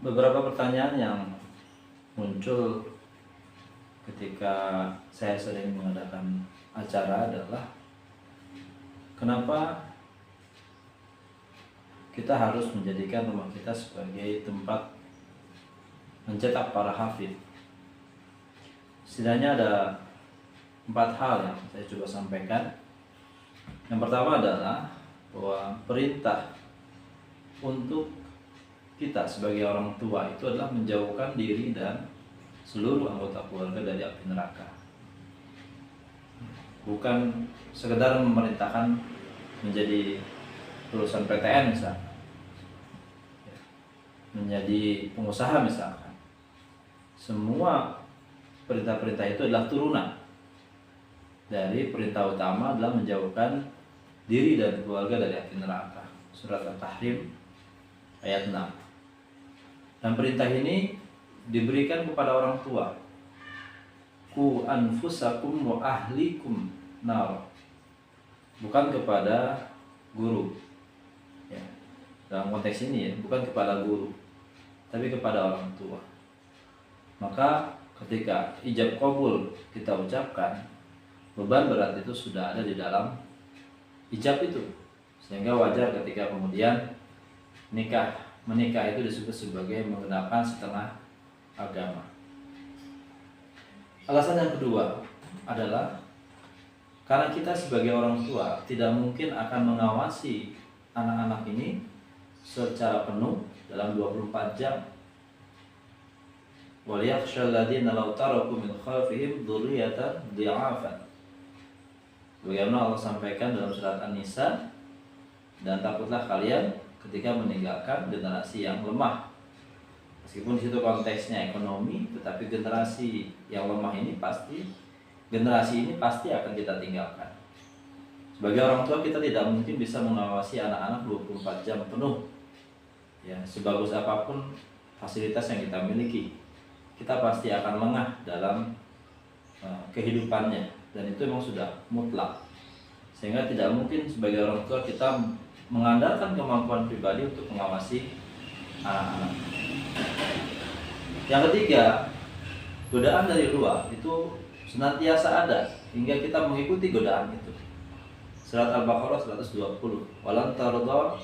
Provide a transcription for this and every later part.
Beberapa pertanyaan yang muncul ketika saya sering mengadakan acara adalah kenapa kita harus menjadikan rumah kita sebagai tempat mencetak para hafid. Setidaknya ada 4 hal yang saya coba sampaikan. Yang pertama adalah bahwa perintah untuk kita sebagai orang tua itu adalah menjauhkan diri dan seluruh anggota keluarga dari api neraka. Bukan sekedar memerintahkan menjadi lulusan PTN misalnya, menjadi pengusaha misalkan. Semua perintah-perintah itu adalah turunan dari perintah utama adalah menjauhkan diri dan keluarga dari api neraka. Surat At-Tahrim ayat 6. Dan perintah ini diberikan kepada orang tua. Qu anfusakum wa ahlikum nar. Bukan kepada guru. Ya. Dalam konteks ini ya, bukan kepada guru, tapi kepada orang tua. Maka ketika ijab qabul kita ucapkan, beban berat itu sudah ada di dalam ijab itu. Sehingga wajar ketika kemudian menikah itu disebut sebagai menggunakan setengah agama. Alasan yang kedua adalah karena kita sebagai orang tua tidak mungkin akan mengawasi anak-anak ini secara penuh dalam 24 jam. وَلْيَخْشَى الَّذِينَ لَوْ تَرَكُوا مِنْ خَلْفِهِمْ ذُرِّيَّةً ضِعَافًا. Bagaimana Allah sampaikan dalam surat An-Nisa, dan takutlah kalian ketika meninggalkan generasi yang lemah. Meskipun di situ konteksnya ekonomi, tetapi generasi yang lemah ini generasi ini pasti akan kita tinggalkan. Sebagai orang tua kita tidak mungkin bisa mengawasi anak-anak 24 jam penuh. Ya, sebagus apapun fasilitas yang kita miliki, kita pasti akan lengah dalam kehidupannya, dan itu memang sudah mutlak. Sehingga tidak mungkin sebagai orang tua kita mengandalkan kemampuan pribadi untuk mengawasi anak-anak. Yang ketiga, godaan dari luar itu senantiasa ada hingga kita mengikuti godaan itu. Surat Al-Baqarah 120. Walan tarda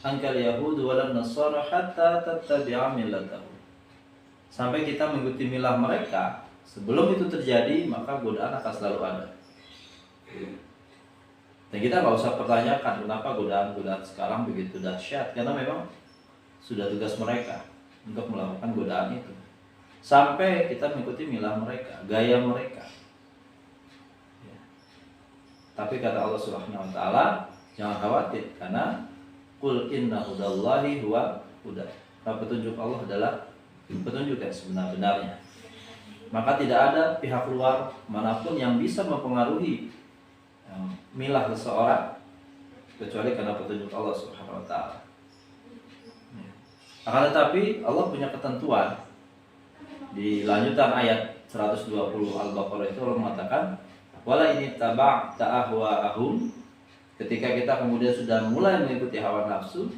ankal yahudu walan nasara hatta tattabi'a millatahum. Sampai kita mengikuti milah mereka, sebelum itu terjadi maka godaan akan selalu ada. Dan kita nggak usah pertanyakan kenapa godaan-godaan sekarang begitu dahsyat, karena memang sudah tugas mereka untuk melakukan godaan itu. Sampai kita mengikuti milah mereka, gaya mereka. Ya. Tapi kata Allah Subhanahu wa taala, jangan khawatir karena qul inna hudallahi huwa huda. Petunjuk Allah adalah petunjuk yang sebenar-benarnya. Maka tidak ada pihak luar manapun yang bisa mempengaruhi milah seseorang kecuali karena petunjuk Allah Subhanahu wa taala. Akan tetapi Allah punya ketentuan. Di lanjutan ayat 120 Al-Baqarah itu Allah mengatakan wala ini taba'ta ahwa'ahum. Ketika kita kemudian sudah mulai mengikuti hawa nafsu,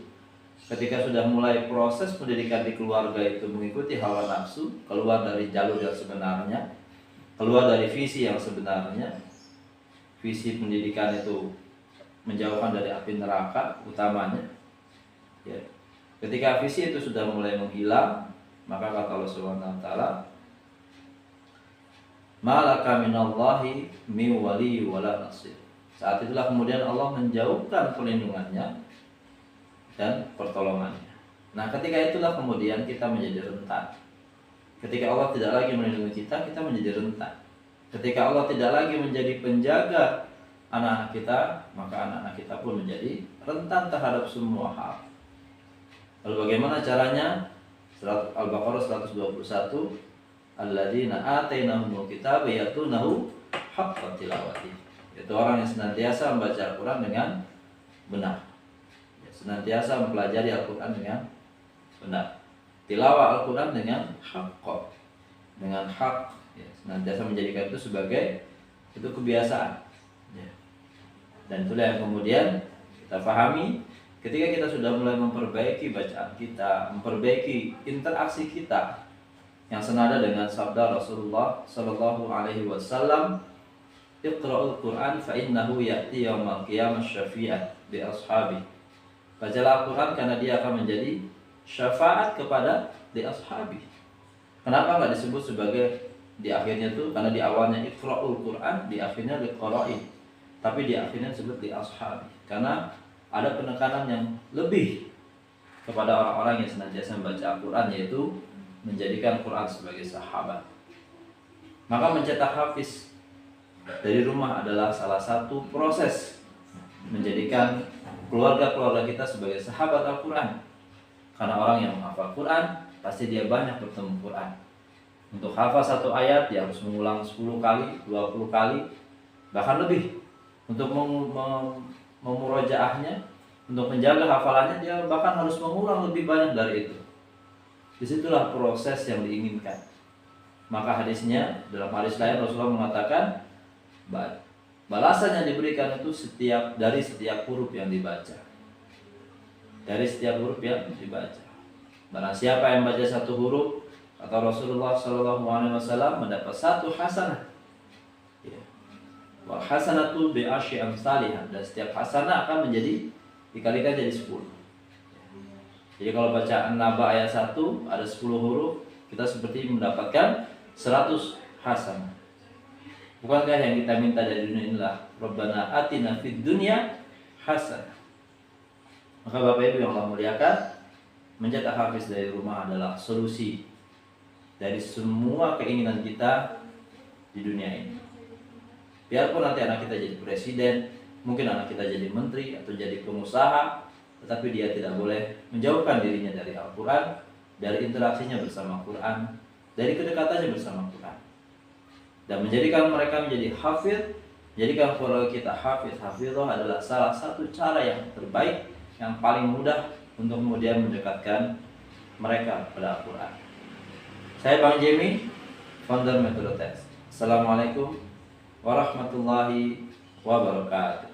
ketika sudah mulai proses pendidikan di keluarga itu mengikuti hawa nafsu, keluar dari jalur yang sebenarnya, keluar dari visi yang sebenarnya. Visi pendidikan itu menjauhkan dari api neraka utamanya. Ya. Ketika visi itu sudah mulai menghilang, maka kata Allah Subhanahu wa taala, "Malaka minallahi min wali wala nasir." Saat itulah kemudian Allah menjauhkan perlindungannya dan pertolongannya. Nah, ketika itulah kemudian kita menjadi rentan. Ketika Allah tidak lagi melindungi kita, kita menjadi rentan. Ketika Allah tidak lagi menjadi penjaga anak-anak kita, maka anak-anak kita pun menjadi rentan terhadap semua hal. Lalu bagaimana caranya? Surat Al-Baqarah 121, alladzina atainahumul kitaba yatunahu haqqa tilawati. Itu orang yang senantiasa membaca Al-Quran dengan benar, senantiasa mempelajari Al-Quran dengan benar, tilawah Al-Quran dengan haqqa, dengan hak. Ya, senantiasa menjadikan itu sebagai kebiasaan. Ya. Dan itulah yang kemudian kita pahami Ketika kita sudah mulai memperbaiki bacaan kita, memperbaiki interaksi kita yang senada dengan sabda Rasulullah Sallallahu Alaihi Wasallam, Iqra'ul Quran fa innahu ya'ti yaumal qiyamah syafi'an bi ashabi. Bacalah Al-Quran karena dia akan menjadi syafaat kepada di ashabi. Kenapa nggak disebut sebagai di akhirnya tuh? Karena di awalnya Iqra'ul Quran, di akhirnya liqra'in. Tapi di akhirnya disebut di ashabi. Karena ada penekanan yang lebih kepada orang-orang yang senantiasa membaca Al-Quran, yaitu menjadikan Quran sebagai sahabat. Maka mencetak hafiz dari rumah adalah salah satu proses menjadikan keluarga-keluarga kita sebagai sahabat Al-Quran. Karena orang yang menghafal Quran, pasti dia banyak bertemu Quran. Untuk hafal satu ayat, dia harus mengulang 10 kali, 20 kali, bahkan lebih. Untuk memurojaahnya, untuk menjaga hafalannya, dia bahkan harus mengulang lebih banyak dari itu. Disitulah proses yang diinginkan. Maka hadisnya, dalam hadis lain Rasulullah mengatakan, balasan yang diberikan itu dari setiap huruf yang dibaca. Dari setiap huruf yang dibaca. Barang siapa yang baca satu huruf, kata Rasulullah SAW, mendapat satu hasanah. Wal hasanatu bi asyri amsalihah, dan setiap hasanah akan dikalikan jadi 10. Jadi kalau baca An-Naba ayat 1 ada 10 huruf, kita seperti mendapatkan 100 hasanah. Bukankah yang kita minta dari dunia inilah Rabbana atina fid dunya hasanah. Maka Bapak Ibu yang Allah muliakan, mencetak hafiz dari rumah adalah solusi dari semua keinginan kita di dunia ini. Biarpun nanti anak kita jadi presiden, mungkin anak kita jadi menteri atau jadi pengusaha, tetapi dia tidak boleh menjauhkan dirinya dari Al-Quran, dari interaksinya bersama Quran, dari kedekatannya bersama Quran. Dan menjadikan mereka menjadi hafidh, menjadikan keluarga kita hafidhah adalah salah satu cara yang terbaik, yang paling mudah untuk kemudian mendekatkan mereka pada Al-Quran. Saya Bang Jemi, founder Metode Test. Assalamualaikum warahmatullahi wabarakatuh.